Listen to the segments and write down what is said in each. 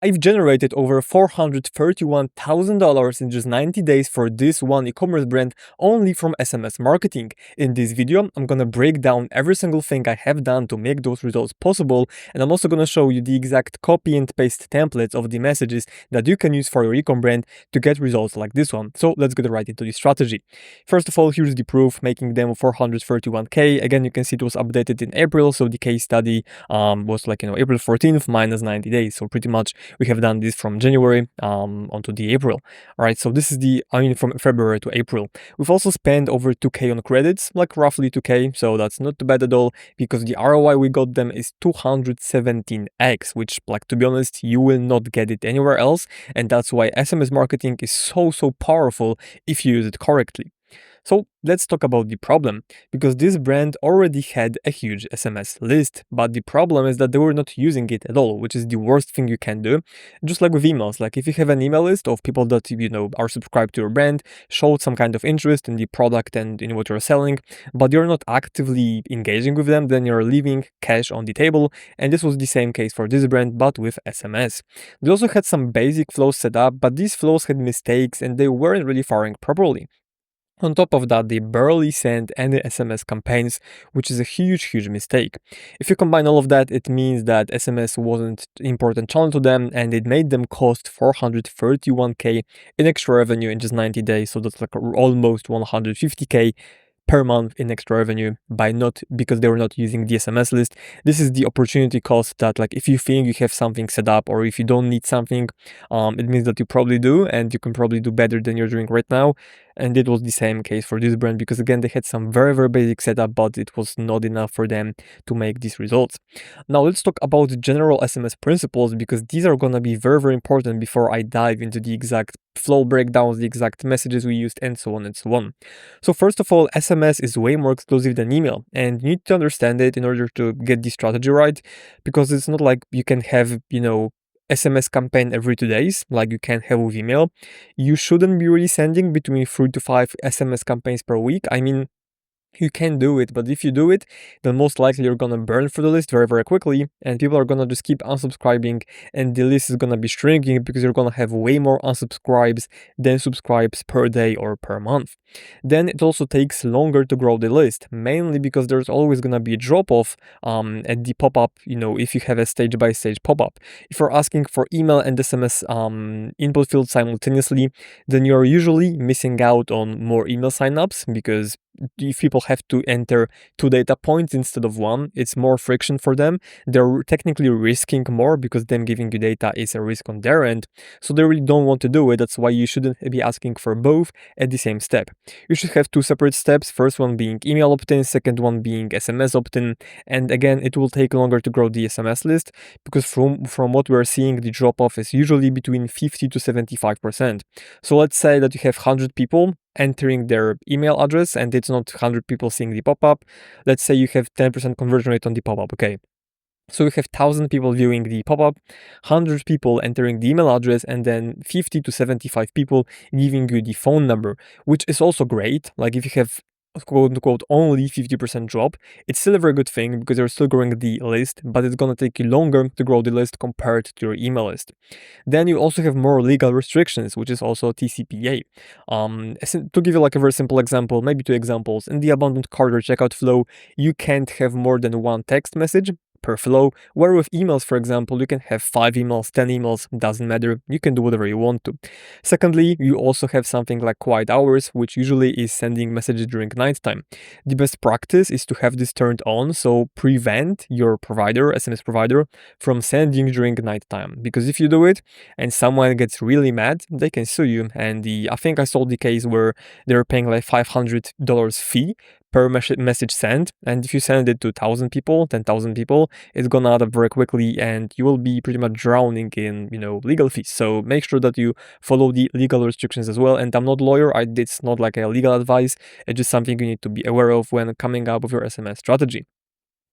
I've generated over $431,000 in just 90 days for this one e-commerce brand only from SMS marketing. In this video, I'm gonna break down every single thing I have done to make those results possible, and I'm also gonna show you the exact copy and paste templates of the messages that you can use for your e-com brand to get results like this one. So let's get right into the strategy. First of all, here's the proof, making them 431K. Again, you can see it was updated in April, so the case study was like, April 14th minus 90 days. So pretty much we have done this from January onto the April. All right, so this is from February to April. We've also spent over 2K on credits, like roughly 2K, so that's not too bad at all, because the ROI we got them is 217x, which, like, to be honest, you will not get it anywhere else, and that's why SMS marketing is so powerful if you use it correctly. So let's talk about the problem, because this brand already had a huge SMS list, but the problem is that they were not using it at all, which is the worst thing you can do. Just like with emails, like if you have an email list of people that are subscribed to your brand, showed some kind of interest in the product and in what you're selling, but you're not actively engaging with them, then you're leaving cash on the table, and this was the same case for this brand, but with SMS. They also had some basic flows set up, but these flows had mistakes and they weren't really firing properly. On top of that, they barely sent any SMS campaigns, which is a huge mistake. If you combine all of that, it means that SMS wasn't an important channel to them, and it made them cost 431K in extra revenue in just 90 days. So that's like almost 150K per month in extra revenue because they were not using the SMS list. This is the opportunity cost that, like, if you think you have something set up or if you don't need something, it means that you probably do, and you can probably do better than you're doing right now. And it was the same case for this brand, because again, they had some very basic setup, but it was not enough for them to make these results. Now let's talk about general SMS principles, because these are gonna be very important before I dive into the exact flow breakdowns, the exact messages we used, and so on and so on. So first of all, SMS is way more exclusive than email, and you need to understand it in order to get the strategy right, because it's not like you can have, SMS campaign every 2 days, like you can have with email. You shouldn't be really sending between 3 to 5 SMS campaigns per week. I mean, you can do it, but if you do it, then most likely you're gonna burn through the list very quickly, and people are gonna just keep unsubscribing, and the list is gonna be shrinking because you're gonna have way more unsubscribes than subscribes per day or per month. Then it also takes longer to grow the list, mainly because there's always gonna be a drop-off at the pop-up, if you have a stage-by-stage pop-up. If you're asking for email and SMS input field simultaneously, then you're usually missing out on more email signups, because if people have to enter 2 data points instead of 1, it's more friction for them. They're technically risking more because them giving you data is a risk on their end. So they really don't want to do it. That's why you shouldn't be asking for both at the same step. You should have 2 separate steps. First one being email opt-in, second one being SMS opt-in. And again, it will take longer to grow the SMS list, because from what we're seeing, the drop-off is usually between 50 to 75%. So let's say that you have 100 people entering their email address and it's not 100 people seeing the pop-up. Let's say you have 10% conversion rate on the pop-up, okay? So you have 1,000 people viewing the pop-up, 100 people entering the email address, and then 50 to 75 people giving you the phone number, which is also great. Like if you have quote unquote only 50% drop, it's still a very good thing because you're still growing the list, but it's gonna take you longer to grow the list compared to your email list. Then you also have more legal restrictions, which is also TCPA. To give you like a very simple example, maybe 2 examples, in the abandoned cart or checkout flow, you can't have more than 1 text message per flow, where with emails, for example, you can have 5 emails, 10 emails, doesn't matter, you can do whatever you want to. Secondly, you also have something like quiet hours, which usually is sending messages during nighttime. The best practice is to have this turned on, so prevent your SMS provider, from sending during nighttime, because if you do it and someone gets really mad, they can sue you. And I think I saw the case where they're paying like $500 fee per message sent, and if you send it to 1,000 people, 10,000 people, it's gonna add up very quickly, and you will be pretty much drowning in legal fees. So make sure that you follow the legal restrictions as well. And I'm not a lawyer, it's not like a legal advice, it's just something you need to be aware of when coming up with your SMS strategy.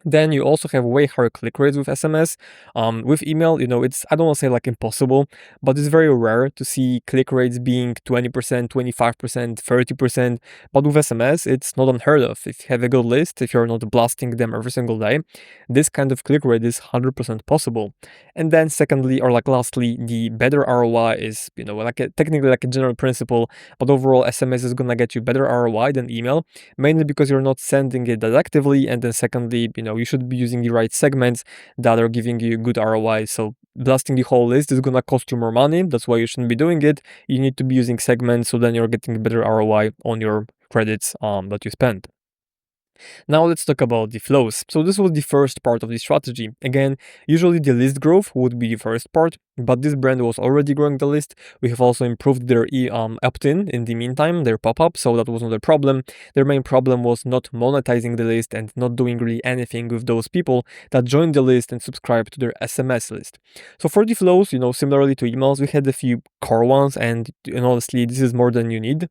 Then you also have way higher click rates with SMS. With email, it's, I don't want to say like impossible, but it's very rare to see click rates being 20%, 25%, 30%. But with SMS, it's not unheard of. If you have a good list, if you're not blasting them every single day, this kind of click rate is 100% possible. And then secondly, or like lastly, the better ROI is, like technically like a general principle, but overall SMS is gonna get you better ROI than email, mainly because you're not sending it directively, and then secondly, you should be using the right segments that are giving you good ROI. So blasting the whole list is gonna cost you more money. That's why you shouldn't be doing it. You need to be using segments, so then you're getting better ROI on your credits that you spend. Now let's talk about the flows. So this was the first part of the strategy. Again, usually the list growth would be the first part, but this brand was already growing the list. We have also improved their opt-in in the meantime, their pop-up, so that was not a problem. Their main problem was not monetizing the list and not doing really anything with those people that joined the list and subscribed to their SMS list. So for the flows, similarly to emails, we had a few core ones, and honestly, this is more than you need.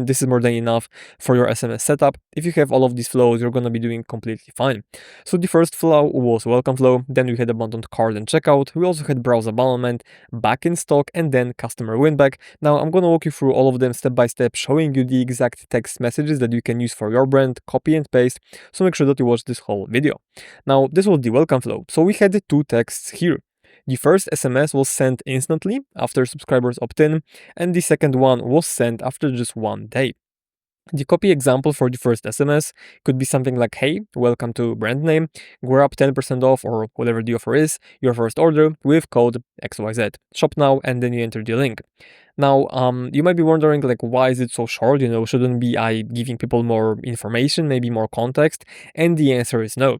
This is more than enough for your SMS setup. If you have all of these flows, you're gonna be doing completely fine. So the first flow was welcome flow, then we had abandoned cart and checkout, we also had browse abandonment, back in stock, and then customer winback. Now I'm gonna walk you through all of them step by step, showing you the exact text messages that you can use for your brand, copy and paste, so make sure that you watch this whole video. Now this was the welcome flow, so we had the two texts here. The first SMS was sent instantly after subscribers opt in, and the second one was sent after just 1 day. The copy example for the first SMS could be something like, hey, welcome to brand name, grab 10% off or whatever the offer is, your first order with code XYZ. Shop now, and then you enter the link. Now, you might be wondering, like, why is it so short? Shouldn't be I giving people more information, maybe more context? And the answer is no.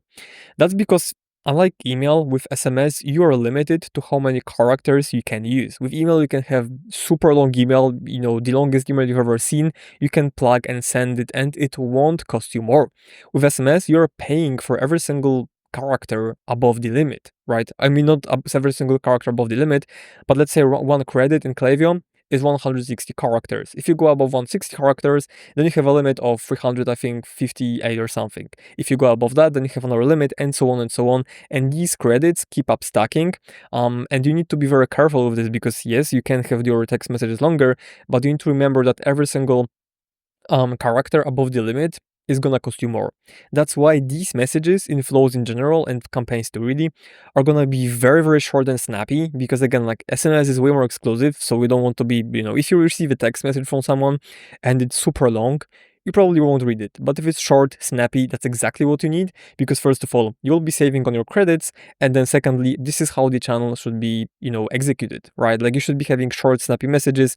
That's because unlike email, with SMS, you are limited to how many characters you can use. With email, you can have super long email, the longest email you've ever seen. You can plug and send it, and it won't cost you more. With SMS, you're paying for every single character above the limit, right? Not every single character above the limit, but let's say one credit in Klaviyo is 160 characters. If you go above 160 characters, then you have a limit of 300, I think 58 or something. If you go above that, then you have another limit, and so on and so on. And these credits keep up stacking. And you need to be very careful with this, because yes, you can have your text messages longer, but you need to remember that every single character above the limit is gonna cost you more. That's why these messages in flows in general, and campaigns too really, are gonna be very, very short and snappy, because again, like, SMS is way more exclusive, so we don't want to be, if you receive a text message from someone and it's super long, you probably won't read it. But if it's short, snappy, that's exactly what you need, because first of all, you'll be saving on your credits, and then secondly, this is how the channel should be, executed, right? Like, you should be having short, snappy messages,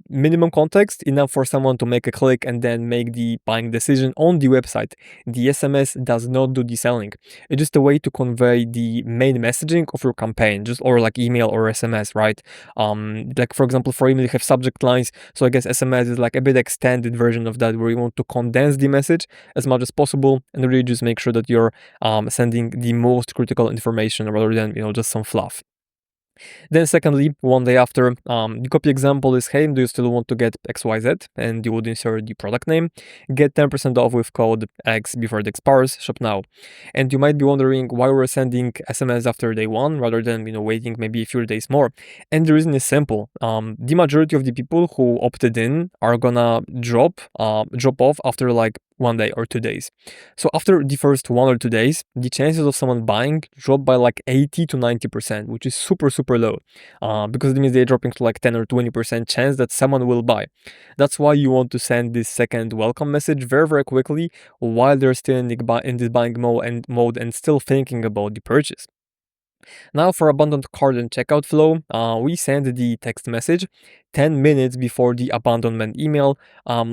minimum context, enough for someone to make a click and then make the buying decision on the website. The SMS does not do the selling. It's just a way to convey the main messaging of your campaign, or like email or SMS, right? Like, for example, for email, you have subject lines, so I guess SMS is like a bit extended version of that, where you want to condense the message as much as possible and really just make sure that you're sending the most critical information rather than just some fluff. Then secondly, 1 day after, the copy example is, hey, do you still want to get XYZ? And you would insert the product name, get 10% off with code X before it expires, shop now. And you might be wondering why we're sending SMS after day 1 rather than, waiting maybe a few days more. And the reason is simple. The majority of the people who opted in are gonna drop off after like 1 day or 2 days. So after the first 1 or 2 days, the chances of someone buying drop by like 80 to 90%, which is super, super low, because it means they're dropping to like 10 or 20% chance that someone will buy. That's why you want to send this second welcome message very, very quickly while they're still in this buying mode and still thinking about the purchase. Now for abandoned cart and checkout flow, we send the text message 10 minutes before the abandonment email,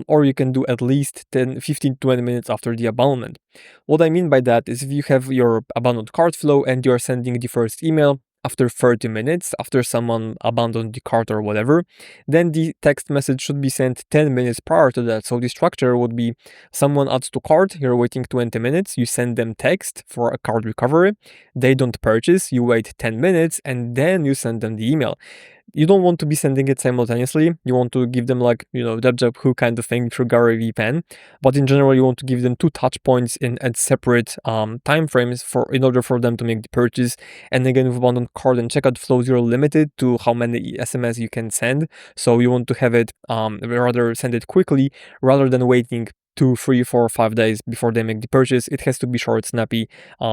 or you can do at least 15 to 20 minutes after the abandonment. What I mean by that is, if you have your abandoned cart flow and you're sending the first email after 30 minutes, after someone abandoned the cart or whatever, then the text message should be sent 10 minutes prior to that. So the structure would be, someone adds to cart, you're waiting 20 minutes, you send them text for a cart recovery, they don't purchase, you wait 10 minutes, and then you send them the email. You don't want to be sending it simultaneously. You want to give them like, jab hook kind of thing through Gary VPN. But in general, you want to give them 2 touch points at separate time frames in order for them to make the purchase. And again, with abandoned cart and checkout flows, you're limited to how many SMS you can send. So you want to have it rather send it quickly rather than waiting 2, 3, 4, 5 days before they make the purchase. It has to be short, snappy,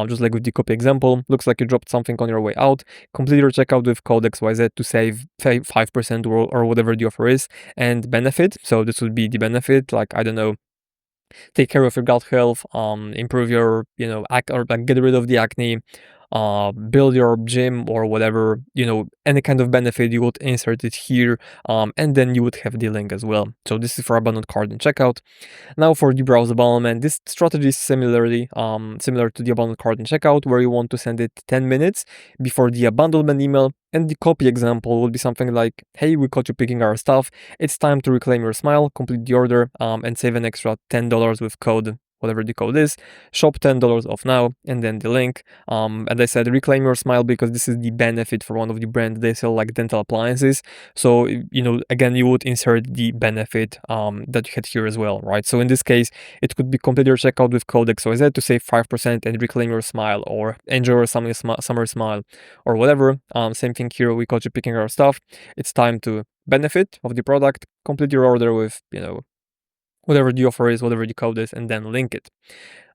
just like with the copy example. Looks like you dropped something on your way out. Complete your checkout with code XYZ to save 5% or whatever the offer is, and benefit. So this would be the benefit, like, I don't know, take care of your gut health, improve your, or like get rid of the acne, build your gym or whatever, any kind of benefit, you would insert it here, and then you would have the link as well. So this is for abandoned cart and checkout. Now for the browsable element, this strategy is similar to the abandoned cart and checkout, where you want to send it 10 minutes before the abandonment email. And the copy example would be something like, hey, we caught you picking our stuff. It's time to reclaim your smile, complete the order, and save an extra $10 with code, whatever the code is, shop $10 off now, and then the link. And I said reclaim your smile because this is the benefit for one of the brands. They sell like dental appliances. So, again, you would insert the benefit that you had here as well, right? So in this case, it could be complete your checkout with code XYZ to save 5% and reclaim your smile, or enjoy your summer smile, or whatever. Same thing here, we caught you picking our stuff. It's time to benefit of the product, complete your order with, whatever the offer is, whatever the code is, and then link it.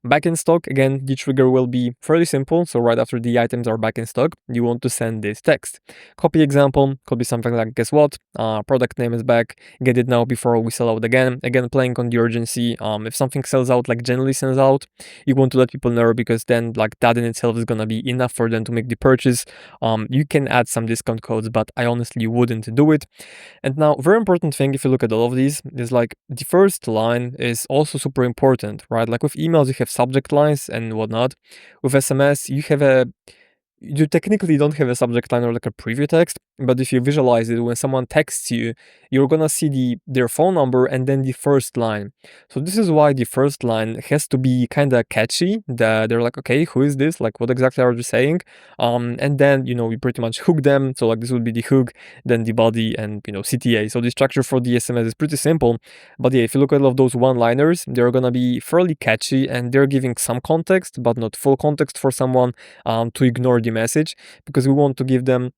Back in stock, again, the trigger will be fairly simple. So right after the items are back in stock, you want to send this text. Copy example could be something like, guess what? Product name is back. Get it now before we sell out again. Again, playing on the urgency. If something sells out, like generally sells out, you want to let people know, because then like that in itself is going to be enough for them to make the purchase. You can add some discount codes, but I honestly wouldn't do it. And now, very important thing, if you look at all of these, is like the first line is also super important, right? Like with emails, you have subject lines and whatnot. With SMS, you technically don't have a subject line or like a preview text, but if you visualize it, when someone texts you, you're gonna see their phone number and then the first line. So this is why the first line has to be kind of catchy. They're like, okay, who is this? Like, what exactly are you saying? And then, you pretty much hook them. So like this would be the hook, then the body, and, CTA. So the structure for the SMS is pretty simple. But yeah, if you look at all of those one-liners, they're gonna be fairly catchy and they're giving some context, but not full context for someone to ignore the message, because we want to give them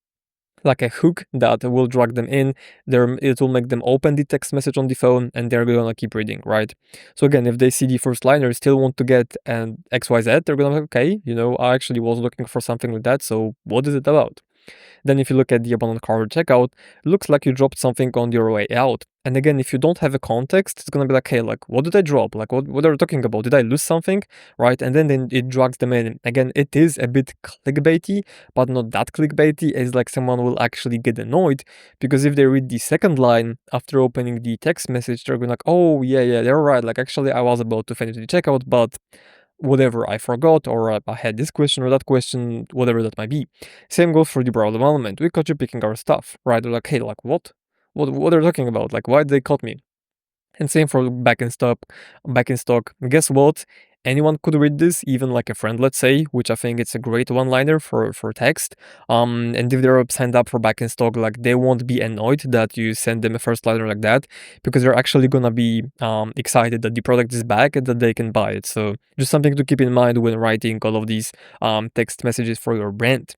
like a hook that will drag them in. It will make them open the text message on the phone, and they're gonna keep reading, right? So again, if they see the first liner, still want to get an XYZ, they're gonna be like, okay, I actually was looking for something like that, so what is it about? Then if you look at the abandoned cart checkout, it looks like you dropped something on your way out. And again, if you don't have a context, it's gonna be like, hey, like, what did I drop? Like, what are you talking about? Did I lose something? Right? And then it drags them in. Again, it is a bit clickbaity, but not that clickbaity, as like someone will actually get annoyed, because if they read the second line after opening the text message, they're going like, oh, yeah, they're right. Like, actually, I was about to finish the checkout, but whatever, I forgot, or I had this question or that question, whatever that might be. Same goes for the broad development. We caught you picking our stuff, right? They're like, hey, like, what? What are you talking about? Like, why did they caught me? And same for back in stock. Back in stock. Guess what? Anyone could read this, even like a friend, let's say, which I think it's a great one-liner for text. And if they're signed up for back in stock, like they won't be annoyed that you send them a first liner like that, because they're actually gonna be excited that the product is back and that they can buy it. So just something to keep in mind when writing all of these text messages for your brand.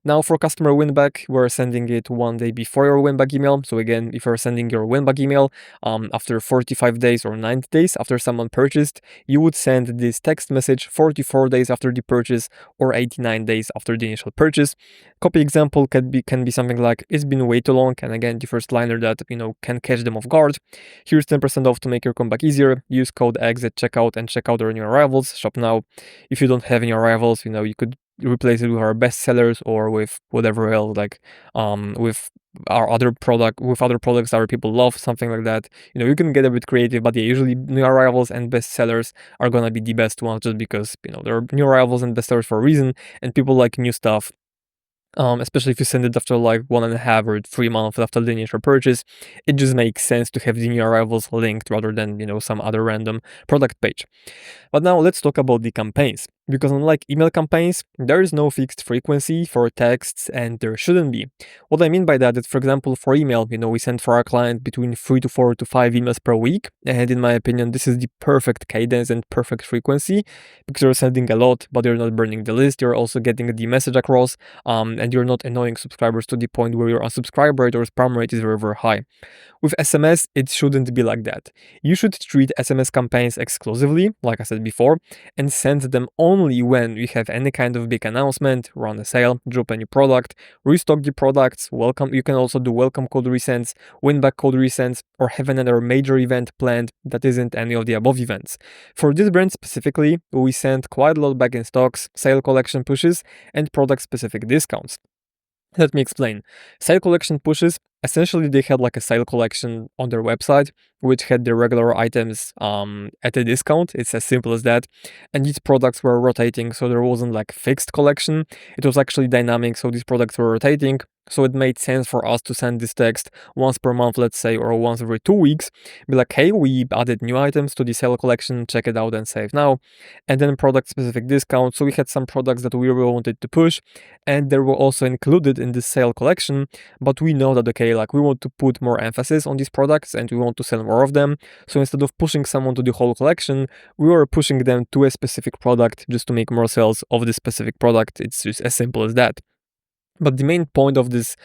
Now for customer winback, we're sending it 1 day before your winback email. So again, if you're sending your winback email after 45 days or 90 days after someone purchased, you would send this text message 44 days after the purchase or 89 days after the initial purchase. Copy example can be something like, it's been way too long, and again, the first liner that can catch them off guard. Here's 10% off to make your comeback easier. Use code X at checkout and check out our new arrivals. Shop now. If you don't have any arrivals, you could replace it with our best sellers or with whatever else, like with other products our people love, something like that. You can get a bit creative, but yeah, usually new arrivals and best sellers are gonna be the best ones, just because there are new arrivals and best sellers for a reason, and people like new stuff. Especially if you send it after like 1.5 or 3 months after the initial purchase, it just makes sense to have the new arrivals linked rather than some other random product page. But now let's talk about the campaigns. Because unlike email campaigns, there is no fixed frequency for texts, and there shouldn't be. What I mean by that is, for example, for email, we send for our client between 3 to 4 to 5 emails per week. And in my opinion, this is the perfect cadence and perfect frequency, because you're sending a lot, but you're not burning the list. You're also getting the message across, and you're not annoying subscribers to the point where your unsubscribe rate or spam rate is very, very high. With SMS, it shouldn't be like that. You should treat SMS campaigns exclusively, like I said before, and send them only when you have any kind of big announcement, run a sale, drop a new product, restock the products, welcome. You can also do welcome code resends, win back code resends, or have another major event planned that isn't any of the above events. For this brand specifically, we send quite a lot back in stocks, sale collection pushes, and product specific discounts. Let me explain. Sale collection pushes, essentially they had like a sale collection on their website, which had the regular items at a discount. It's as simple as that. And these products were rotating, so there wasn't like fixed collection. It was actually dynamic, so these products were rotating. So it made sense for us to send this text once per month, let's say, or once every 2 weeks. Be like, hey, we added new items to the sale collection, check it out and save now. And then product specific discount. So we had some products that we really wanted to push, and they were also included in the sale collection. But we know that, okay, like we want to put more emphasis on these products and we want to sell more of them. So instead of pushing someone to the whole collection, we were pushing them to a specific product just to make more sales of this specific product. It's just as simple as that. But the main point of this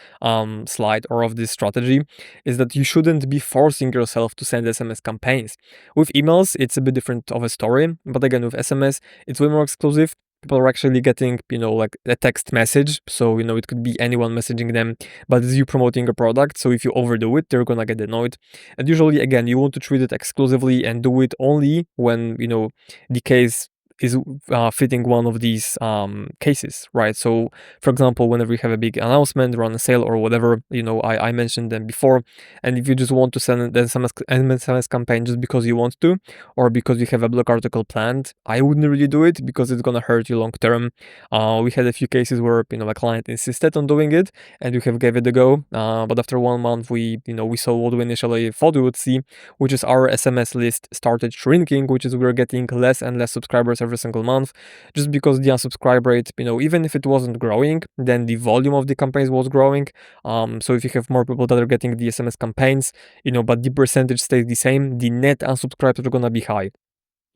slide or of this strategy is that you shouldn't be forcing yourself to send SMS campaigns. With emails, it's a bit different of a story, but again, with SMS, it's way more exclusive. People are actually getting, like a text message. So, it could be anyone messaging them, but it's you promoting a product. So if you overdo it, they're gonna get annoyed. And usually, again, you want to treat it exclusively and do it only when, the case is fitting one of these cases, right? So, for example, whenever you have a big announcement, run a sale or whatever, I mentioned them before, and if you just want to send an SMS campaign just because you want to, or because you have a blog article planned, I wouldn't really do it because it's gonna hurt you long term. We had a few cases where a client insisted on doing it, and we have gave it a go, but after 1 month, we saw what we initially thought we would see, which is our SMS list started shrinking, which is we're getting less and less subscribers every single month, just because the unsubscribe rate, even if it wasn't growing, then the volume of the campaigns was growing. So if you have more people that are getting the SMS campaigns, but the percentage stays the same, the net unsubscribes are gonna be high.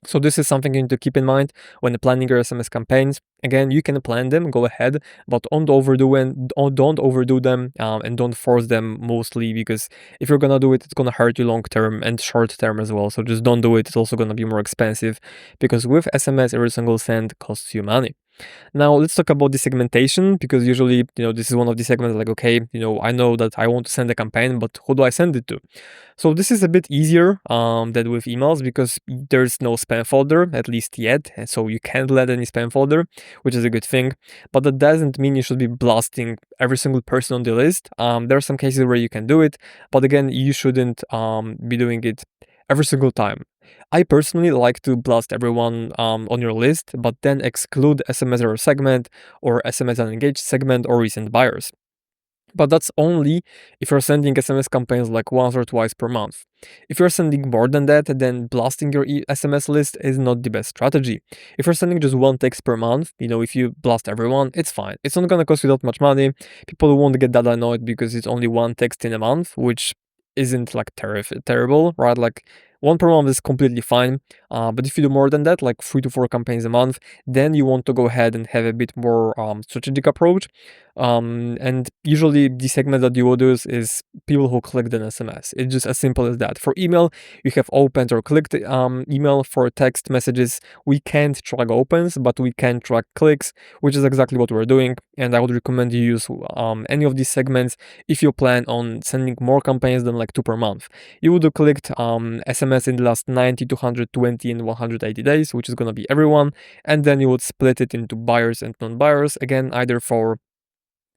So this is something you need to keep in mind when planning your SMS campaigns. Again, you can plan them, go ahead, but don't overdo them, and don't force them mostly, because if you're gonna do it, it's gonna hurt you long term and short term as well. So just don't do it. It's also gonna be more expensive, because with SMS, every single cent costs you money. Now let's talk about the segmentation, because usually, this is one of the segments like, okay, I know that I want to send a campaign, but who do I send it to? So this is a bit easier than with emails, because there's no spam folder, at least yet. And so you can't let any spam folder, which is a good thing. But that doesn't mean you should be blasting every single person on the list. There are some cases where you can do it, but again, you shouldn't be doing it every single time. I personally like to blast everyone on your list, but then exclude SMS error segment or SMS unengaged segment or recent buyers. But that's only if you're sending SMS campaigns like once or twice per month. If you're sending more than that, then blasting your SMS list is not the best strategy. If you're sending just one text per month, if you blast everyone, it's fine. It's not gonna cost you that much money. People won't get that annoyed because it's only one text in a month, which isn't like terrible, right? Like one per month is completely fine. But if you do more than that, like 3 to 4 campaigns a month, then you want to go ahead and have a bit more strategic approach. And usually the segment that you will do is people who clicked an SMS. It's just as simple as that. For email, you have opened or clicked email. For text messages, we can't track opens, but we can track clicks, which is exactly what we're doing. And I would recommend you use any of these segments if you plan on sending more campaigns than like 2 per month. You would have clicked SMS in the last 90 to 120 and 180 days, which is going to be everyone. And then you would split it into buyers and non-buyers, again, either for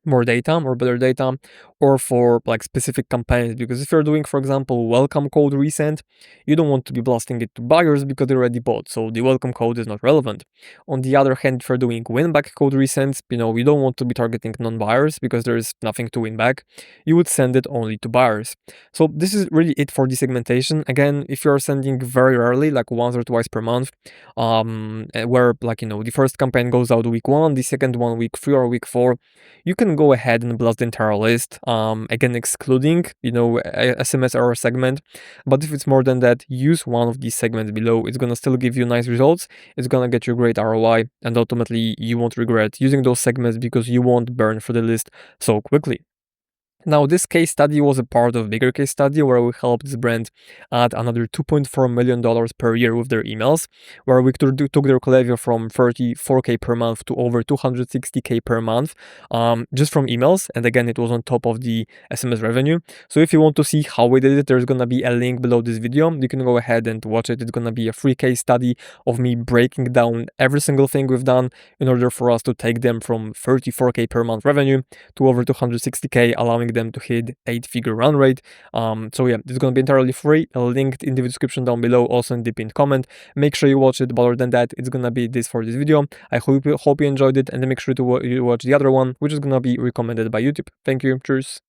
more data, more better data, or for like specific campaigns. Because if you're doing, for example, welcome code resend, you don't want to be blasting it to buyers because they already bought, so the welcome code is not relevant. On the other hand, if you're doing win back code resends, you don't want to be targeting non-buyers because there is nothing to win back. You would send it only to buyers. So this is really it for the segmentation. Again, if you're sending very rarely, like once or twice per month, where like the first campaign goes out week 1, the second one week 3 or week 4, you can go ahead and blast the entire list, again excluding SMS error segment. But if it's more than that, use one of these segments below. It's gonna still give you nice results, it's gonna get you great ROI, and ultimately you won't regret using those segments because you won't burn through the list so quickly. Now, this case study was a part of a bigger case study where we helped this brand add another $2.4 million per year with their emails, where we took their klaviyo from 34K per month to over 260K per month, just from emails. And again, it was on top of the SMS revenue. So if you want to see how we did it, there's gonna be a link below this video. You can go ahead and watch it. It's gonna be a free case study of me breaking down every single thing we've done in order for us to take them from 34K per month revenue to over 260K, allowing them to hit 8-figure run rate. So yeah, it's going to be entirely free, linked in the description down below, also in the pinned comment. Make sure you watch it, but other than that, it's going to be this for this video. I hope you enjoyed it, and then make sure to watch the other one, which is going to be recommended by YouTube. Thank you. Cheers.